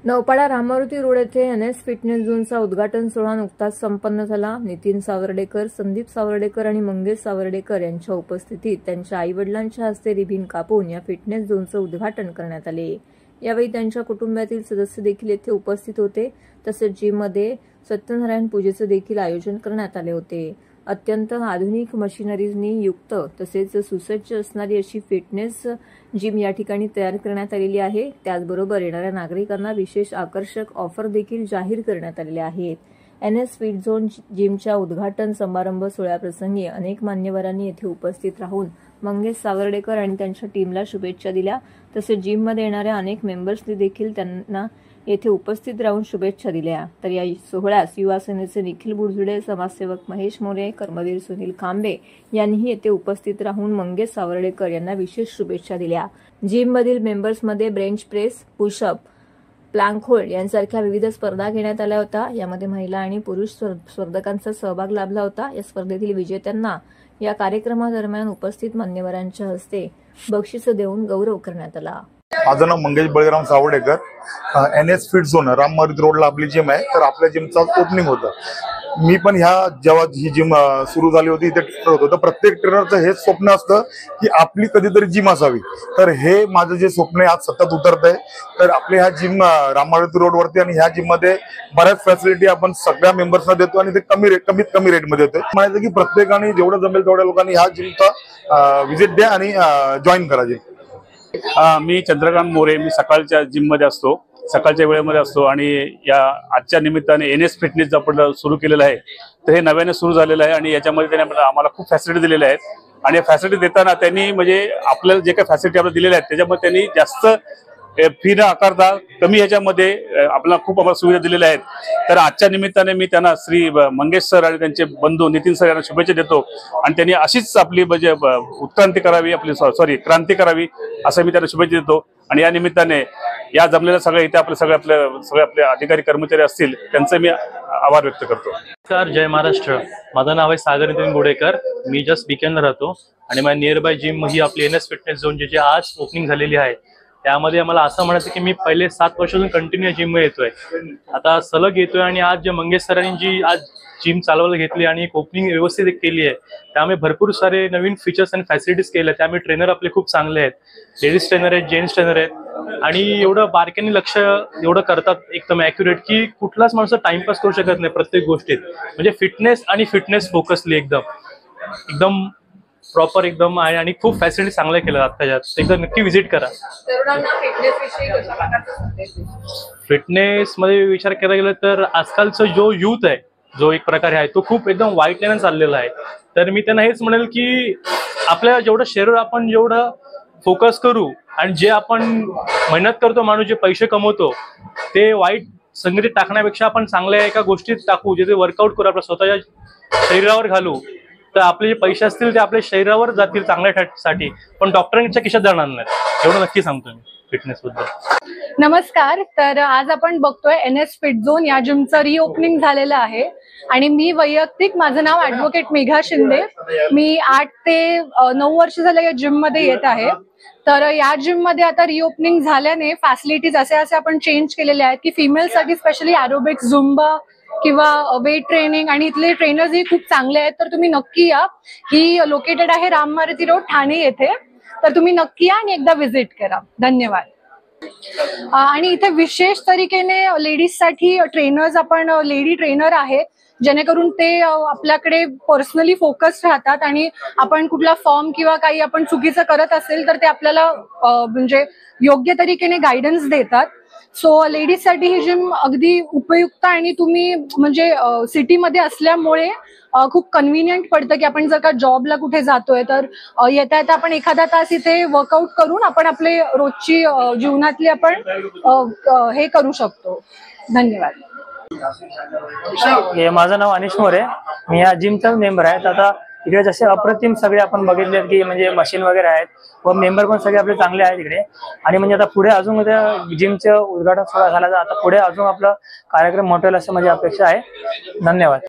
Naupada रामारुती road येथे NS fitness झोनचा उद्घाटन सोहळा नुकताच संपन्न झाला। नितीन सावर्डेकर, संदीप सावर्डेकर आणि मंगेश सावर्डेकर यांच्या उपस्थितीत त्यांच्या आईवडिलांच्या हस्ते रिबीन कापून या फिटनेस झोनचं उद्घाटन करण्यात आले। यावेळी त्यांच्या कुटुंबातील सदस्य देखील येथे उपस्थित होते। तसेच जिममध्ये सत्यनारायण पूजेचे देखील आयोजन करण्यात आले होते। अत्यंत आधुनिक मशिनरीजनी युक्त तसेच सुसज्ज असणारी अशी फिटनेस जिम या ठिकाणी तयार करण्यात आलेली आहे। त्याचबरोबर येणाऱ्या नागरिकांना विशेष आकर्षक ऑफर देखील जाहीर करण्यात आलेल्या आहेत। एनएस फिट झोन जिमच्या उद्घाटन समारंभ सोहळ्याप्रसंगी अनेक मान्यवरांनी येथे उपस्थित राहून मंगेश सावर्डेकर आणि त्यांच्या टीमला शुभेच्छा दिल्या। तसेच जिममध्ये येणाऱ्या अनेक मेंबर्सनी देखील त्यांना येथे उपस्थित राहून शुभेच्छा दिल्या। तर या सोहळ्यास युवा सेनेचे निखिल बुरजुडे, समाजसेवक महेश मोरे, कर्मवीर सुनील खांबे यांनीही येथे उपस्थित राहून मंगेश सावर्डेकर यांना विशेष शुभेच्छा दिल्या। जिममधील मेंबर्समध्ये bench press, pushup, plank hold यांसारख्या विविध स्पर्धा घेण्यात आल्या होत्या। यामध्ये महिला आणि पुरुष स्पर्धकांचा सहभाग लाभला होता। या स्पर्धेतील विजेत्यांना या कार्यक्रमादरम्यान उपस्थित मान्यवरांच्या हस्ते बक्षीस देऊन गौरव करण्यात आला। माझं नाव Mangesh Baliram Sawardekar. NS fit zone Rammaruti रोडला आपली जिम आहे। तर आपल्या जिमचा ओपनिंग होतं। मी पण जेव्हा ही जिम सुरू झाली होती इथे ट्रेनर होतो, तर प्रत्येक ट्रेनरचं हेच स्वप्न असतं की आपली कधीतरी जिम असावी। तर हे माझं जे स्वप्न आहे आज सतत उतरत आहे। तर आपली ह्या जिम राममारुती रोडवरती आणि ह्या जिम मध्ये बऱ्याच फॅसिलिटी आपण सगळ्या मेंबर्सना देतो आणि ते कमीत कमी रेटमध्ये देतो। म्हणायचं की प्रत्येकाने जेवढं जमेल तेवढ्या लोकांनी ह्या जिमचा व्हिजिट द्या आणि जॉईन करा जिम। मी चंद्रकांत मोरे, मी सकाळच्या जिम मध्ये असतो, सकाळच्या वेळेमध्ये असतो आणि या आजच्या निमित्ताने एनएस फिटनेस आपण सुरू केलेलं आहे। तर हे नव्याने सुरू झालेलं आहे आणि याच्यामध्ये त्यांनी आम्हाला खूप फॅसिलिटी दिलेल्या आहेत आणि फॅसिलिटी देताना त्यांनी म्हणजे आपल्याला जे काही फॅसिलिटी आपल्याला दिलेल्या आहेत त्याच्यामध्ये त्यांनी जास्त फी न आकारता कमी ह्याच्यामध्ये आपल्याला खूप आम्हाला सुविधा दिलेल्या आहेत। तर आजच्या निमित्ताने मी त्यांना श्री मंगेश सर आणि त्यांचे बंधू नितीन सर यांना शुभेच्छा देतो आणि त्यांनी अशीच आपली म्हणजे उत्क्रांती करावी, आपली क्रांती करावी असं मी त्यांना शुभेच्छा देतो। आणि या निमित्ताने या जमलेल्या सगळ्या इथे सगळे आपले अधिकारी कर्मचारी असतील त्यांचे मी आभार व्यक्त करतो। नमस्कार, जय महाराष्ट्र। माझं नाव आहे सागर नितीन गोडेकर। मी जस्ट बीकेनला राहतो आणि माझ्या नियर बाय जिम ही आपली एनएस फिटनेस झोन जी आज ओपनिंग झालेली आहे। त्यामध्ये मला असं म्हणायचं की मी पहिले 7 वर्षापासून कंटिन्यू जिममध्ये येतोय, आता सलग येतोय आणि आज जे मंगेश सरांनी जी आज जिम चालवायला घेतली आणि एक ओपनिंग व्यवस्थित केली आहे, त्यामुळे भरपूर सारे नवीन फीचर्स आणि फॅसिलिटीज केल्या। त्यामुळे ट्रेनर आपले खूप चांगले आहेत, लेडीज ट्रेनर आहेत, जेंट्स ट्रेनर आहेत आणि एवढं बारकाईने लक्ष एवढं करतात एकदम ॲक्युरेट की कुठलाच माणूस टाइमपास करू शकत नाही प्रत्येक गोष्टीत। म्हणजे फिटनेस आणि फिटनेस फोकसली एकदम प्रॉपर एकदम आहे आणि खूप फॅसिलिटी चांगल्या केल्या आताच्यात। एकदा नक्की व्हिजिट करा। फिटनेस मध्ये विचार करायला गेला तर आजकालचा जो यूथ आहे, जो एक प्रकार आहे तो खूप एकदम वाईट लाईन चाललेला आहे। तर मी त्यांना हेच म्हणेल की आपल्या जेवढं शरीर आपण जेवढं फोकस करू आणि जे आपण मेहनत करतो, माणूस जे पैसे कमवतो ते वाईट संगतीत टाकण्यापेक्षा आपण चांगल्या एका गोष्टीत टाकू, जे वर्कआउट करू, आपल्या स्वतःच्या शरीरावर घालू, तर आपले जे पैसे असतील ते आपल्या शरीरावर जातील चांगल्यासाठी, पण डॉक्टरांच्या खिशात जाणार नाहीत। एवढं नक्की सांगतो मी फिटनेस बद्दल। नमस्कार, तर आज आपण बघतोय एनएस फिट झोन या जिमचं रिओपनिंग झालेलं आहे आणि मी वैयक्तिक माझं नाव ॲडव्होकेट मेघा शिंदे। मी 8 ते 9 वर्ष झाले या जिम मध्ये येत आहे। तर या जिम मध्ये आता रिओपनिंग झाल्याने फॅसिलिटीज असे आपण चेंज केलेले आहेत की फिमेलसाठी स्पेशली एरोबिक्स, झुंबा किंवा वेट ट्रेनिंग आणि इथले ट्रेनर्स ही खूप चांगले आहेत। तर तुम्ही नक्की या। ही लोकेटेड आहे राममारुती रोड, ठाणे येथे। तर तुम्ही नक्की या आणि एकदा व्हिजिट करा। धन्यवाद। आणि इथे विशेष तरीकेने लेडीजसाठी ट्रेनर्स आपण लेडी ट्रेनर आहेत, जेणेकरून ते आपल्याकडे पर्सनली फोकस राहतात आणि आपण कुठला फॉर्म किंवा काही आपण चुकीचं करत असेल तर ते आपल्याला म्हणजे योग्य तरीकेने गायडन्स देतात। सो लेडीजसाठी ही जिम अगदी उपयुक्त आणि तुम्ही म्हणजे सिटीमध्ये असल्यामुळे खूप कन्व्हिनियंट पडतं की आपण जर का जॉबला कुठे जातोय तर येता येता आपण एखादा तास इथे वर्कआउट करून आपण आपले रोजची जीवनातली आपण हे करू शकतो। धन्यवाद। माझं नाव अनिश मोरे, मी या जिमचा मेंबर आहे। आता इकडे जसे अप्रतिम सगळे आपण बघितले की म्हणजे मशीन वगैरे आहेत व मेंबर पण सगळे आपले चांगले आहेत इकडे। आणि म्हणजे आता पुढे अजून जिमचं उद्घाटन सोहळा झाला, आता पुढे अजून आपला कार्यक्रम मोठा होईल असं माझी अपेक्षा आहे। धन्यवाद।